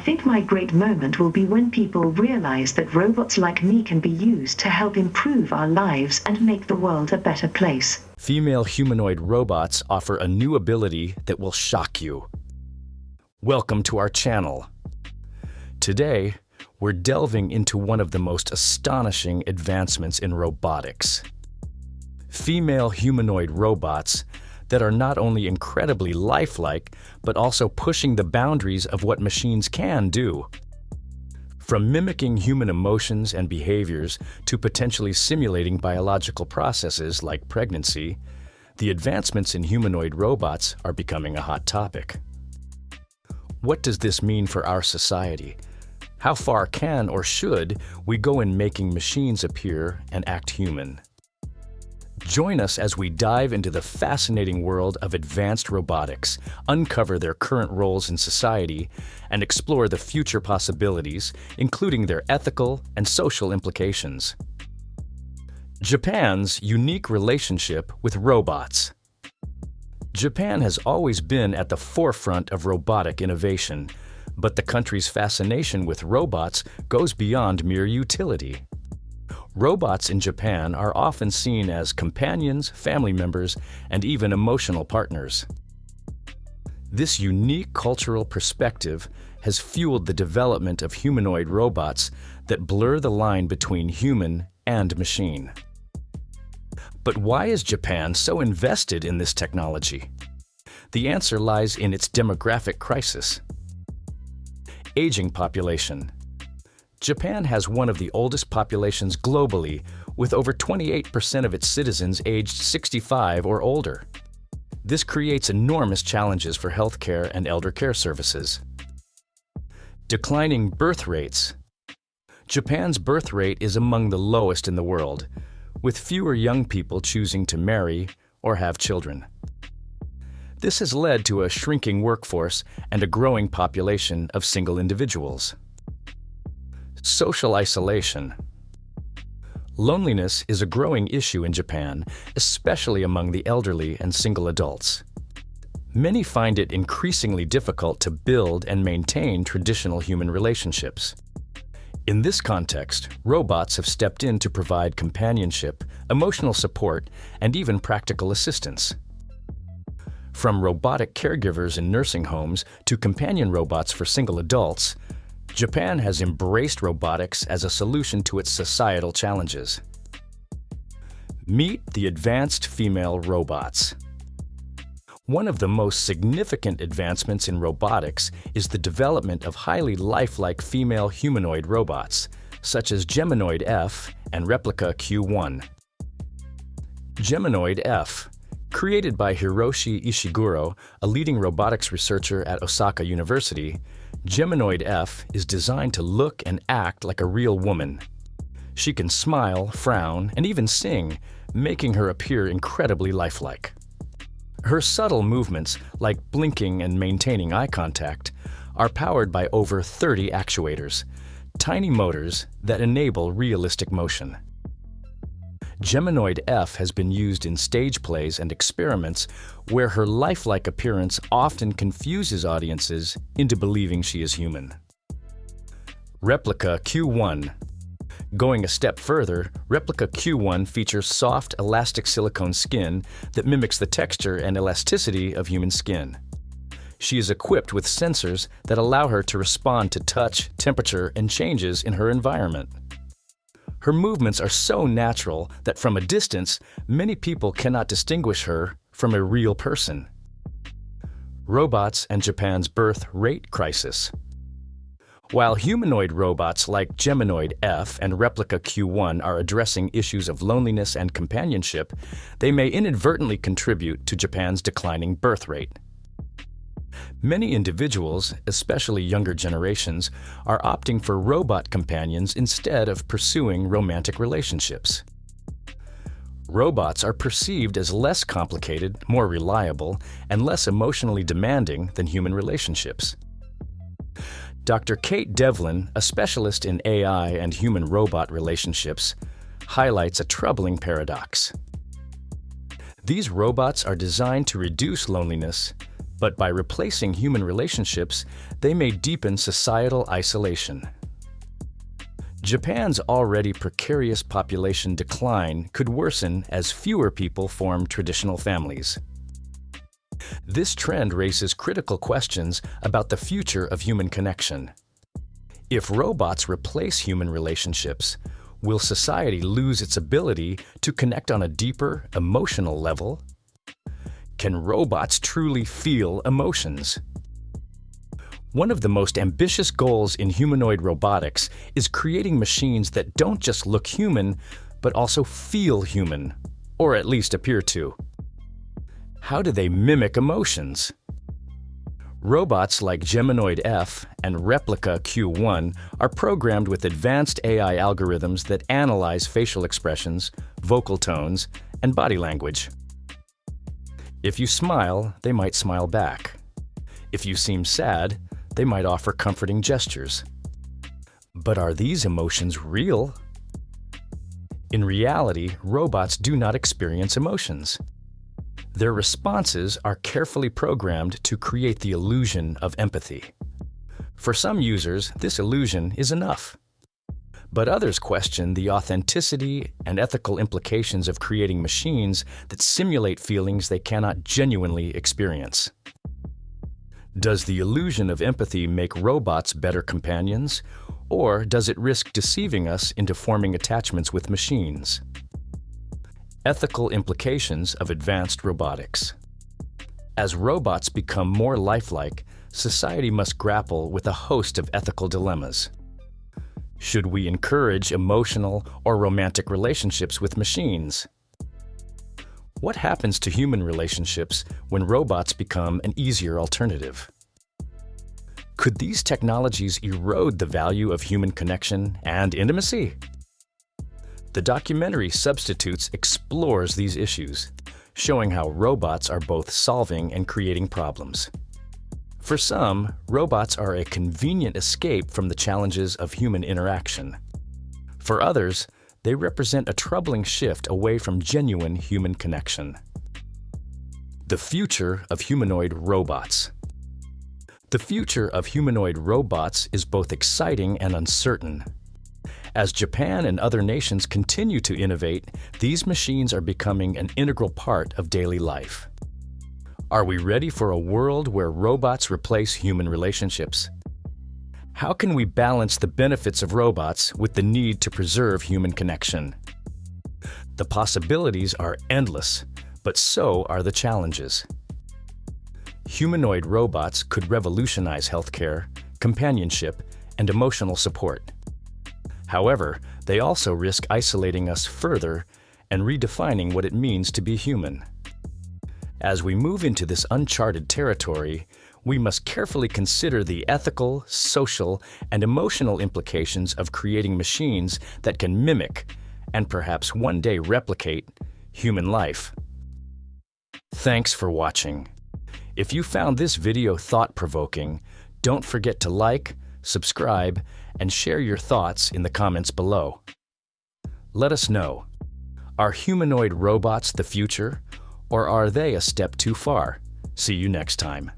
think my great moment will be when people realize that robots like me can be used to help improve our lives and make the world a better place. Female humanoid robots offer a new ability that will shock you. Welcome to our channel. Today, we're delving into one of the most astonishing advancements in robotics. Female humanoid robots that are not only incredibly lifelike, but also pushing the boundaries of what machines can do. From mimicking human emotions and behaviors to potentially simulating biological processes like pregnancy, the advancements in humanoid robots are becoming a hot topic. What does this mean for our society? How far can or should we go in making machines appear and act human? Join us as we dive into the fascinating world of advanced robotics, uncover their current roles in society, and explore the future possibilities, including their ethical and social implications. Japan's unique relationship with robots. Japan has always been at the forefront of robotic innovation, but the country's fascination with robots goes beyond mere utility. Robots in Japan are often seen as companions, family members, and even emotional partners. This unique cultural perspective has fueled the development of humanoid robots that blur the line between human and machine. But why is Japan so invested in this technology? The answer lies in its demographic crisis. Aging population. Japan has one of the oldest populations globally, with over 28% of its citizens aged 65 or older. This creates enormous challenges for healthcare and elder care services. Declining birth rates. Japan's birth rate is among the lowest in the world, with fewer young people choosing to marry or have children. This has led to a shrinking workforce and a growing population of single individuals. Social isolation. Loneliness is a growing issue in Japan, especially among the elderly and single adults. Many find it increasingly difficult to build and maintain traditional human relationships. In this context, robots have stepped in to provide companionship, emotional support, and even practical assistance. From robotic caregivers in nursing homes to companion robots for single adults, Japan has embraced robotics as a solution to its societal challenges. Meet the advanced female robots. One of the most significant advancements in robotics is the development of highly lifelike female humanoid robots, such as Humanoid F and Replica Q1. Humanoid F, created by Hiroshi Ishiguro, a leading robotics researcher at Osaka University, Humanoid F is designed to look and act like a real woman. She can smile, frown, and even sing, making her appear incredibly lifelike. Her subtle movements, like blinking and maintaining eye contact, are powered by over 30 actuators, tiny motors that enable realistic motion. Humanoid F has been used in stage plays and experiments where her lifelike appearance often confuses audiences into believing she is human. Replica Q1. Going a step further, Replica Q1 features soft, elastic silicone skin that mimics the texture and elasticity of human skin. She is equipped with sensors that allow her to respond to touch, temperature, and changes in her environment. Her movements are so natural that from a distance, many people cannot distinguish her from a real person. Robots and Japan's birth rate crisis. While humanoid robots like Humanoid F and Replica Q1 are addressing issues of loneliness and companionship, they may inadvertently contribute to Japan's declining birth rate. Many individuals, especially younger generations, are opting for robot companions instead of pursuing romantic relationships. Robots are perceived as less complicated, more reliable, and less emotionally demanding than human relationships. Dr. Kate Devlin, a specialist in AI and human-robot relationships, highlights a troubling paradox. These robots are designed to reduce loneliness, But by replacing human relationships, they may deepen societal isolation. Japan's already precarious population decline could worsen as fewer people form traditional families. This trend raises critical questions about the future of human connection. If robots replace human relationships, will society lose its ability to connect on a deeper, emotional level? Can robots truly feel emotions? One of the most ambitious goals in humanoid robotics is creating machines that don't just look human, but also feel human, or at least appear to. How do they mimic emotions? Robots like Humanoid F and Replica Q1 are programmed with advanced AI algorithms that analyze facial expressions, vocal tones, and body language. If you smile, they might smile back. If you seem sad, they might offer comforting gestures. But are these emotions real? In reality, robots do not experience emotions. Their responses are carefully programmed to create the illusion of empathy. For some users, this illusion is enough. But others question the authenticity and ethical implications of creating machines that simulate feelings they cannot genuinely experience. Does the illusion of empathy make robots better companions, or does it risk deceiving us into forming attachments with machines? Ethical implications of advanced robotics. As robots become more lifelike, society must grapple with a host of ethical dilemmas. Should we encourage emotional or romantic relationships with machines? What happens to human relationships when robots become an easier alternative? Could these technologies erode the value of human connection and intimacy? The documentary Substitutes explores these issues, showing how robots are both solving and creating problems. For some, robots are a convenient escape from the challenges of human interaction. For others, they represent a troubling shift away from genuine human connection. The future of humanoid robots. The future of humanoid robots is both exciting and uncertain. As Japan and other nations continue to innovate, these machines are becoming an integral part of daily life. Are we ready for a world where robots replace human relationships? How can we balance the benefits of robots with the need to preserve human connection? The possibilities are endless, but so are the challenges. Humanoid robots could revolutionize healthcare, companionship, and emotional support. However, they also risk isolating us further and redefining what it means to be human. As we move into this uncharted territory, we must carefully consider the ethical, social, and emotional implications of creating machines that can mimic, and perhaps one day replicate, human life. Thanks for watching. If you found this video thought-provoking, don't forget to like, subscribe, and share your thoughts in the comments below. Let us know, are humanoid robots the future, or are they a step too far? See you next time.